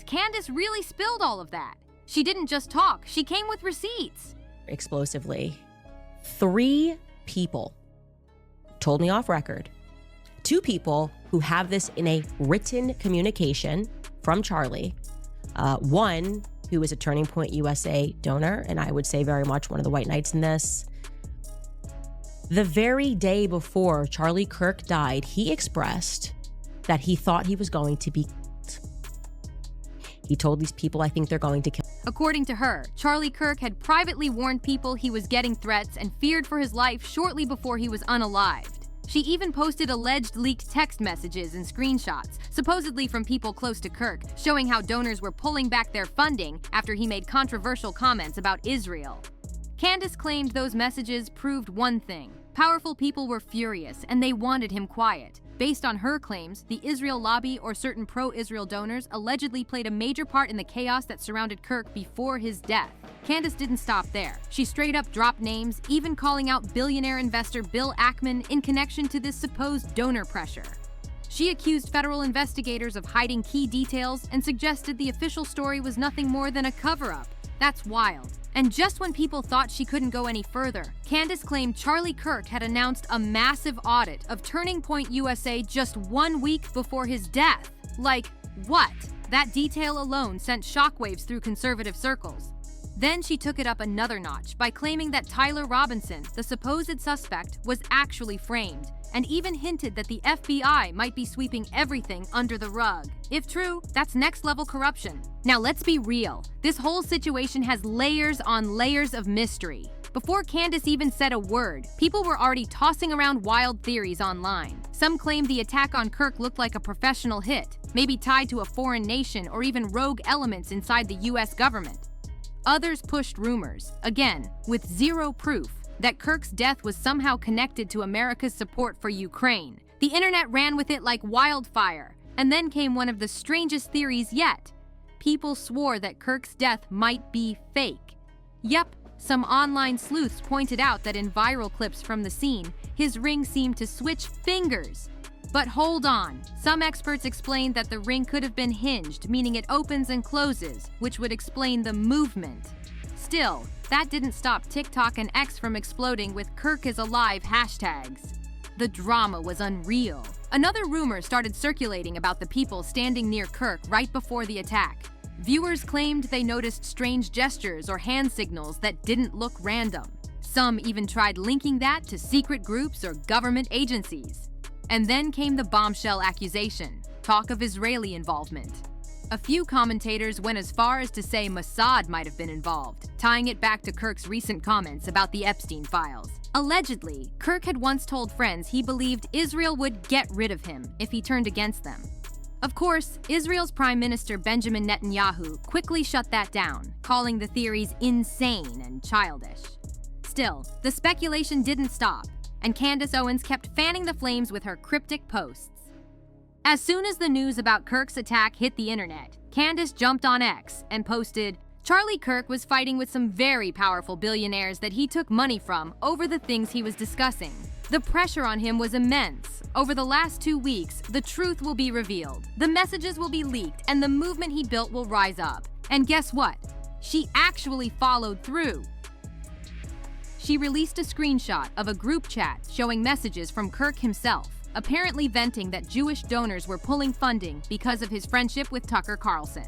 Candace really spilled all of that. She didn't just talk, she came with receipts. Explosively, 3 people told me off record. 2 people who have this in a written communication from Charlie. One who is a Turning Point USA donor, and I would say very much one of the white knights in this. The very day before Charlie Kirk died, he expressed that he thought he was going to be killed. He told these people, I think they're going to kill. According to her, Charlie Kirk had privately warned people he was getting threats and feared for his life shortly before he was unalived. She even posted alleged leaked text messages and screenshots, supposedly from people close to Kirk, showing how donors were pulling back their funding after he made controversial comments about Israel. Candace claimed those messages proved one thing. Powerful people were furious, and they wanted him quiet. Based on her claims, the Israel lobby or certain pro-Israel donors allegedly played a major part in the chaos that surrounded Kirk before his death. Candace didn't stop there. She straight up dropped names, even calling out billionaire investor Bill Ackman in connection to this supposed donor pressure. She accused federal investigators of hiding key details and suggested the official story was nothing more than a cover-up. That's wild. And just when people thought she couldn't go any further, Candace claimed Charlie Kirk had announced a massive audit of Turning Point USA just 1 week before his death. Like, what? That detail alone sent shockwaves through conservative circles. Then she took it up another notch by claiming that Tyler Robinson, the supposed suspect, was actually framed, and even hinted that the FBI might be sweeping everything under the rug. If true, that's next-level corruption. Now let's be real. This whole situation has layers on layers of mystery. Before Candace even said a word, people were already tossing around wild theories online. Some claimed the attack on Kirk looked like a professional hit, maybe tied to a foreign nation or even rogue elements inside the US government. Others pushed rumors, again, with zero proof, that Kirk's death was somehow connected to America's support for Ukraine. The internet ran with it like wildfire, and then came one of the strangest theories yet. People swore that Kirk's death might be fake. Yep, some online sleuths pointed out that in viral clips from the scene, his ring seemed to switch fingers. But hold on, some experts explained that the ring could have been hinged, meaning it opens and closes, which would explain the movement. Still, that didn't stop TikTok and X from exploding with Kirk is alive hashtags. The drama was unreal. Another rumor started circulating about the people standing near Kirk right before the attack. Viewers claimed they noticed strange gestures or hand signals that didn't look random. Some even tried linking that to secret groups or government agencies. And then came the bombshell accusation, talk of Israeli involvement. A few commentators went as far as to say Mossad might have been involved, tying it back to Kirk's recent comments about the Epstein files. Allegedly, Kirk had once told friends he believed Israel would get rid of him if he turned against them. Of course, Israel's Prime Minister Benjamin Netanyahu quickly shut that down, calling the theories insane and childish. Still, the speculation didn't stop, and Candace Owens kept fanning the flames with her cryptic posts. As soon as the news about Kirk's attack hit the internet, Candace jumped on X and posted, Charlie Kirk was fighting with some very powerful billionaires that he took money from over the things he was discussing. The pressure on him was immense. Over the last 2 weeks, the truth will be revealed, the messages will be leaked, and the movement he built will rise up. And guess what? She actually followed through. She released a screenshot of a group chat showing messages from Kirk himself, apparently venting that Jewish donors were pulling funding because of his friendship with Tucker Carlson.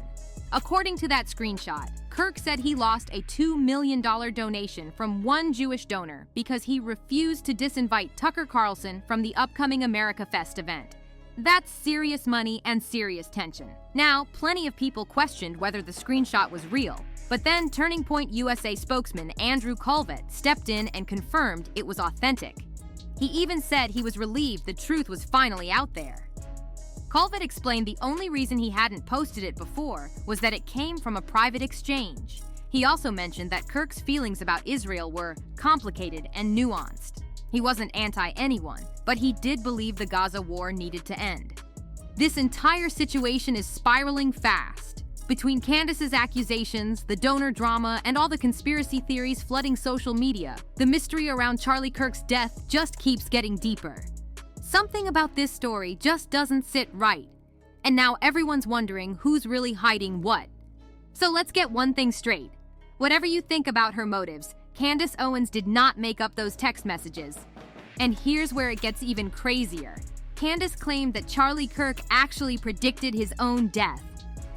According to that screenshot, Kirk said he lost a $2 million donation from one Jewish donor because he refused to disinvite Tucker Carlson from the upcoming America Fest event. That's serious money and serious tension. Now, plenty of people questioned whether the screenshot was real, but then Turning Point USA spokesman Andrew Colvett stepped in and confirmed it was authentic. He even said he was relieved the truth was finally out there. Colvett explained the only reason he hadn't posted it before was that it came from a private exchange. He also mentioned that Kirk's feelings about Israel were complicated and nuanced. He wasn't anti-anyone, but he did believe the Gaza war needed to end. This entire situation is spiraling fast. Between Candace's accusations, the donor drama, and all the conspiracy theories flooding social media, the mystery around Charlie Kirk's death just keeps getting deeper. Something about this story just doesn't sit right. And now everyone's wondering who's really hiding what. So let's get one thing straight. Whatever you think about her motives, Candace Owens did not make up those text messages. And here's where it gets even crazier. Candace claimed that Charlie Kirk actually predicted his own death.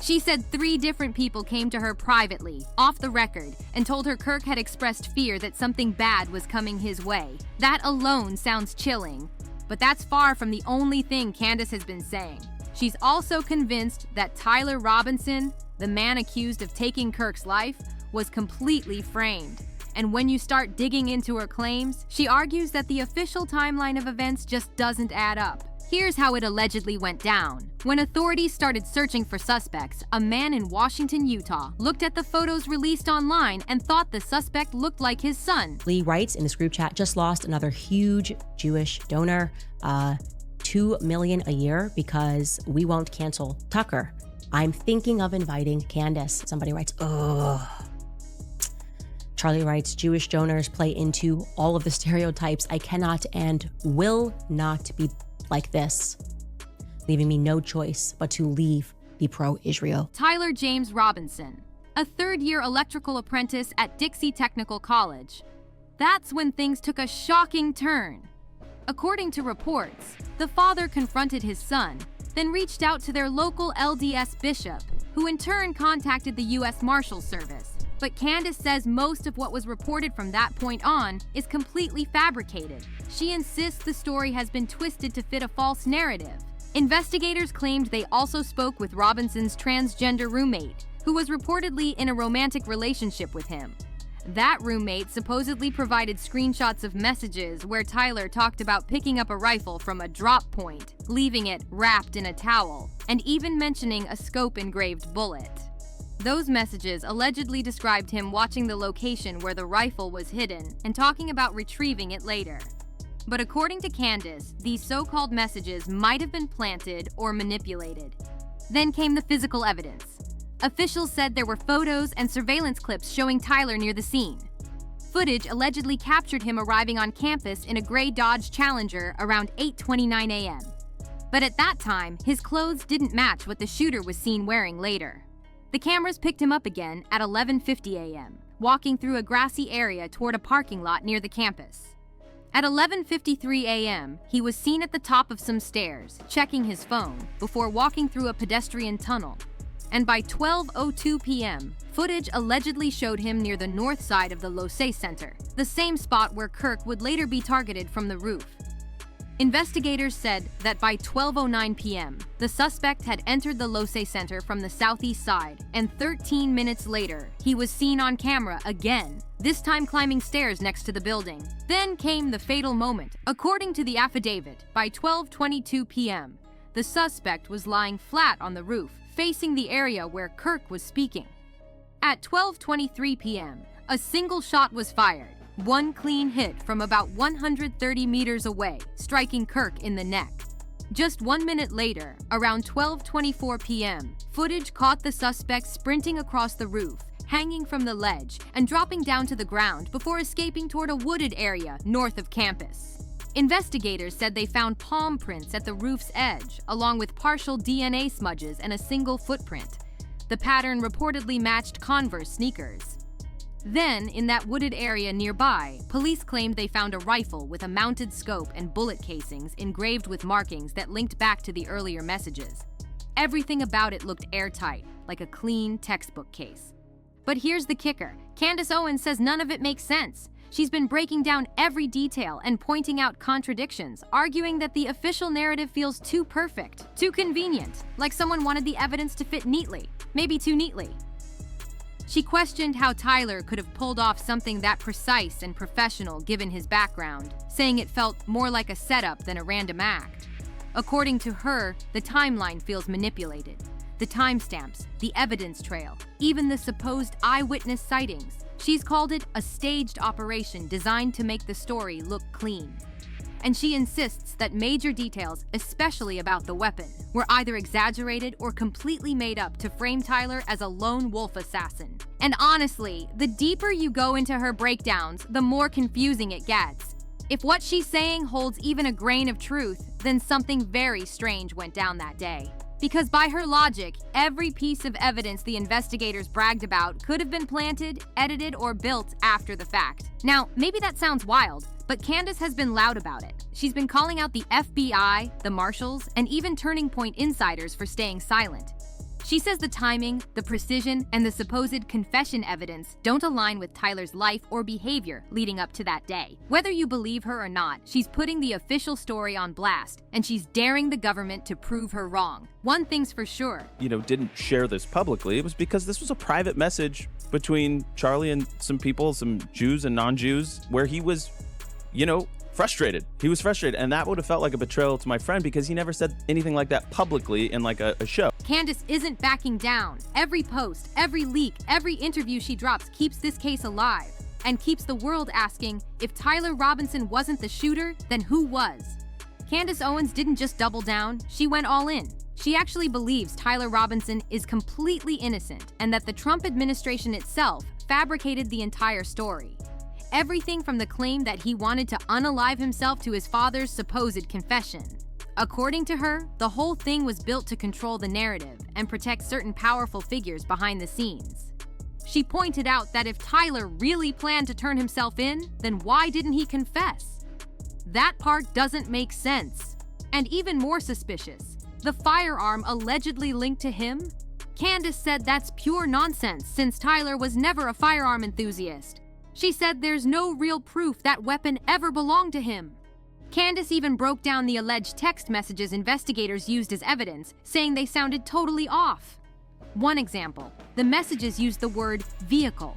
She said 3 different people came to her privately, off the record, and told her Kirk had expressed fear that something bad was coming his way. That alone sounds chilling. But that's far from the only thing Candace has been saying. She's also convinced that Tyler Robinson, the man accused of taking Kirk's life, was completely framed. And when you start digging into her claims, she argues that the official timeline of events just doesn't add up. Here's how it allegedly went down. When authorities started searching for suspects, a man in Washington, Utah, looked at the photos released online and thought the suspect looked like his son. Lee writes in this group chat, just lost another huge Jewish donor, $2 million a year because we won't cancel Tucker. I'm thinking of inviting Candace. Somebody writes, ugh. Charlie writes, Jewish donors play into all of the stereotypes. I cannot and will not be like this, leaving me no choice but to leave the pro-Israel. Tyler James Robinson, a third-year electrical apprentice at Dixie Technical College. That's when things took a shocking turn. According to reports, the father confronted his son, then reached out to their local LDS bishop, who in turn contacted the U.S. Marshal Service. But Candace says most of what was reported from that point on is completely fabricated. She insists the story has been twisted to fit a false narrative. Investigators claimed they also spoke with Robinson's transgender roommate, who was reportedly in a romantic relationship with him. That roommate supposedly provided screenshots of messages where Tyler talked about picking up a rifle from a drop point, leaving it wrapped in a towel, and even mentioning a scope-engraved bullet. Those messages allegedly described him watching the location where the rifle was hidden and talking about retrieving it later. But according to Candace, these so-called messages might have been planted or manipulated. Then came the physical evidence. Officials said there were photos and surveillance clips showing Tyler near the scene. Footage allegedly captured him arriving on campus in a gray Dodge Challenger around 8:29 a.m. But at that time, his clothes didn't match what the shooter was seen wearing later. The cameras picked him up again at 11:50 a.m., walking through a grassy area toward a parking lot near the campus. At 11:53 a.m., he was seen at the top of some stairs, checking his phone, before walking through a pedestrian tunnel. And by 12:02 p.m., footage allegedly showed him near the north side of the Losay Center, the same spot where Kirk would later be targeted from the roof. Investigators said that by 12:09 p.m., the suspect had entered the Losay Center from the southeast side, and 13 minutes later, he was seen on camera again, this time climbing stairs next to the building. Then came the fatal moment. According to the affidavit, by 12:22 p.m., the suspect was lying flat on the roof, facing the area where Kirk was speaking. At 12:23 p.m., a single shot was fired, one clean hit from about 130 meters away, striking Kirk in the neck. Just 1 minute later, around 12:24 p.m., footage caught the suspect sprinting across the roof, hanging from the ledge, and dropping down to the ground before escaping toward a wooded area north of campus. Investigators said they found palm prints at the roof's edge, along with partial DNA smudges and a single footprint. The pattern reportedly matched Converse sneakers. Then, in that wooded area nearby, police claimed they found a rifle with a mounted scope and bullet casings engraved with markings that linked back to the earlier messages. Everything about it looked airtight, like a clean textbook case. But here's the kicker. Candace Owens says none of it makes sense. She's been breaking down every detail and pointing out contradictions, arguing that the official narrative feels too perfect, too convenient, like someone wanted the evidence to fit neatly, maybe too neatly. She questioned how Tyler could have pulled off something that precise and professional given his background, saying it felt more like a setup than a random act. According to her, the timeline feels manipulated. The timestamps, the evidence trail, even the supposed eyewitness sightings. She's called it a staged operation designed to make the story look clean. And she insists that major details, especially about the weapon, were either exaggerated or completely made up to frame Tyler as a lone wolf assassin. And honestly, the deeper you go into her breakdowns, the more confusing it gets. If what she's saying holds even a grain of truth, then something very strange went down that day. Because by her logic, every piece of evidence the investigators bragged about could have been planted, edited, or built after the fact. Now, maybe that sounds wild, but Candace has been loud about it. She's been calling out the FBI, the Marshals, and even Turning Point insiders for staying silent. She says the timing, the precision, and the supposed confession evidence don't align with Tyler's life or behavior leading up to that day. Whether you believe her or not, she's putting the official story on blast, and she's daring the government to prove her wrong. One thing's for sure. Didn't share this publicly. It was because this was a private message between Charlie and some people, some Jews and non-Jews, where he was, frustrated. He was frustrated, and that would have felt like a betrayal to my friend because he never said anything like that publicly in a show. Candace isn't backing down. Every post, every leak, every interview she drops keeps this case alive and keeps the world asking, if Tyler Robinson wasn't the shooter, then who was? Candace Owens didn't just double down, she went all in. She actually believes Tyler Robinson is completely innocent and that the Trump administration itself fabricated the entire story. Everything from the claim that he wanted to unalive himself to his father's supposed confession. According to her, the whole thing was built to control the narrative and protect certain powerful figures behind the scenes. She pointed out that if Tyler really planned to turn himself in, then why didn't he confess? That part doesn't make sense. And even more suspicious, the firearm allegedly linked to him? Candace said that's pure nonsense since Tyler was never a firearm enthusiast. She said there's no real proof that weapon ever belonged to him. Candace even broke down the alleged text messages investigators used as evidence, saying they sounded totally off. One example, the messages used the word vehicle.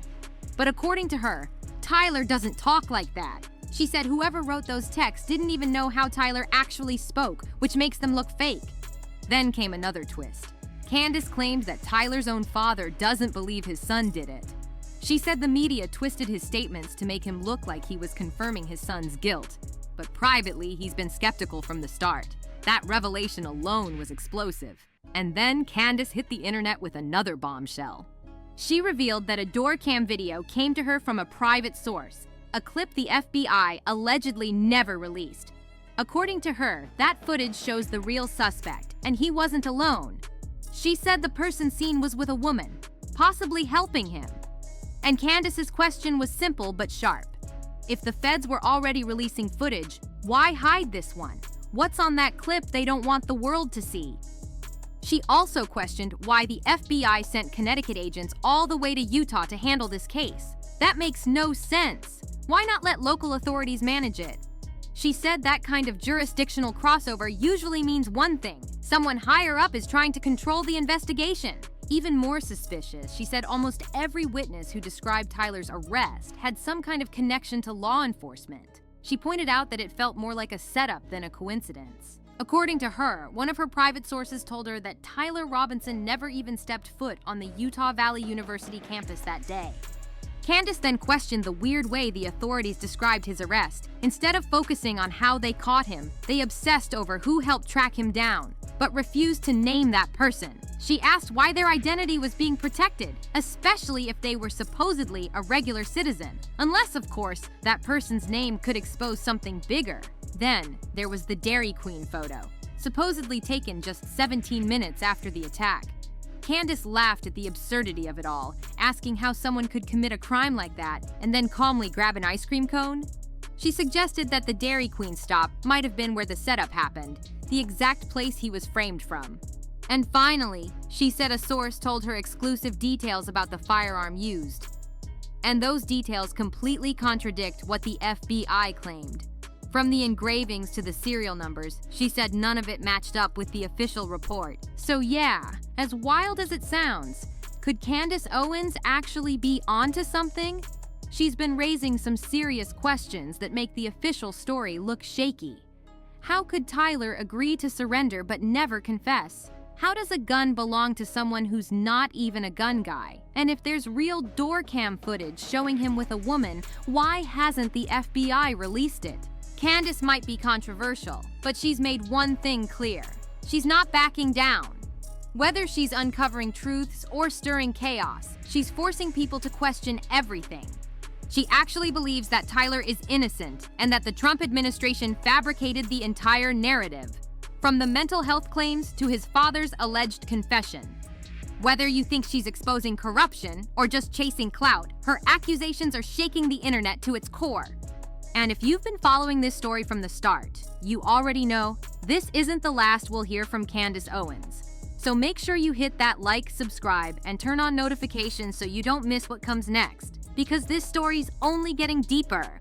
But according to her, Tyler doesn't talk like that. She said whoever wrote those texts didn't even know how Tyler actually spoke, which makes them look fake. Then came another twist. Candace claimed that Tyler's own father doesn't believe his son did it. She said the media twisted his statements to make him look like he was confirming his son's guilt. But privately, he's been skeptical from the start. That revelation alone was explosive. And then Candace hit the internet with another bombshell. She revealed that a door cam video came to her from a private source, a clip the FBI allegedly never released. According to her, that footage shows the real suspect, and he wasn't alone. She said the person seen was with a woman, possibly helping him. And Candace's question was simple but sharp. If the feds were already releasing footage, why hide this one? What's on that clip they don't want the world to see? She also questioned why the FBI sent Connecticut agents all the way to Utah to handle this case. That makes no sense. Why not let local authorities manage it? She said that kind of jurisdictional crossover usually means one thing. Someone higher up is trying to control the investigation. Even more suspicious, she said almost every witness who described Tyler's arrest had some kind of connection to law enforcement. She pointed out that it felt more like a setup than a coincidence. According to her, one of her private sources told her that Tyler Robinson never even stepped foot on the Utah Valley University campus that day. Candace then questioned the weird way the authorities described his arrest. Instead of focusing on how they caught him, they obsessed over who helped track him down, but refused to name that person. She asked why their identity was being protected, especially if they were supposedly a regular citizen. Unless, of course, that person's name could expose something bigger. Then, there was the Dairy Queen photo, supposedly taken just 17 minutes after the attack. Candace laughed at the absurdity of it all, asking how someone could commit a crime like that and then calmly grab an ice cream cone. She suggested that the Dairy Queen stop might have been where the setup happened, the exact place he was framed from. And finally, she said a source told her exclusive details about the firearm used. And those details completely contradict what the FBI claimed. From the engravings to the serial numbers, she said none of it matched up with the official report. So yeah, as wild as it sounds, could Candace Owens actually be onto something? She's been raising some serious questions that make the official story look shaky. How could Tyler agree to surrender but never confess? How does a gun belong to someone who's not even a gun guy? And if there's real door cam footage showing him with a woman, why hasn't the FBI released it? Candace might be controversial, but she's made one thing clear. She's not backing down. Whether she's uncovering truths or stirring chaos, she's forcing people to question everything. She actually believes that Tyler is innocent and that the Trump administration fabricated the entire narrative. From the mental health claims to his father's alleged confession. Whether you think she's exposing corruption or just chasing clout, her accusations are shaking the internet to its core. And if you've been following this story from the start, you already know this isn't the last we'll hear from Candace Owens. So make sure you hit that like, subscribe, and turn on notifications so you don't miss what comes next, because this story's only getting deeper.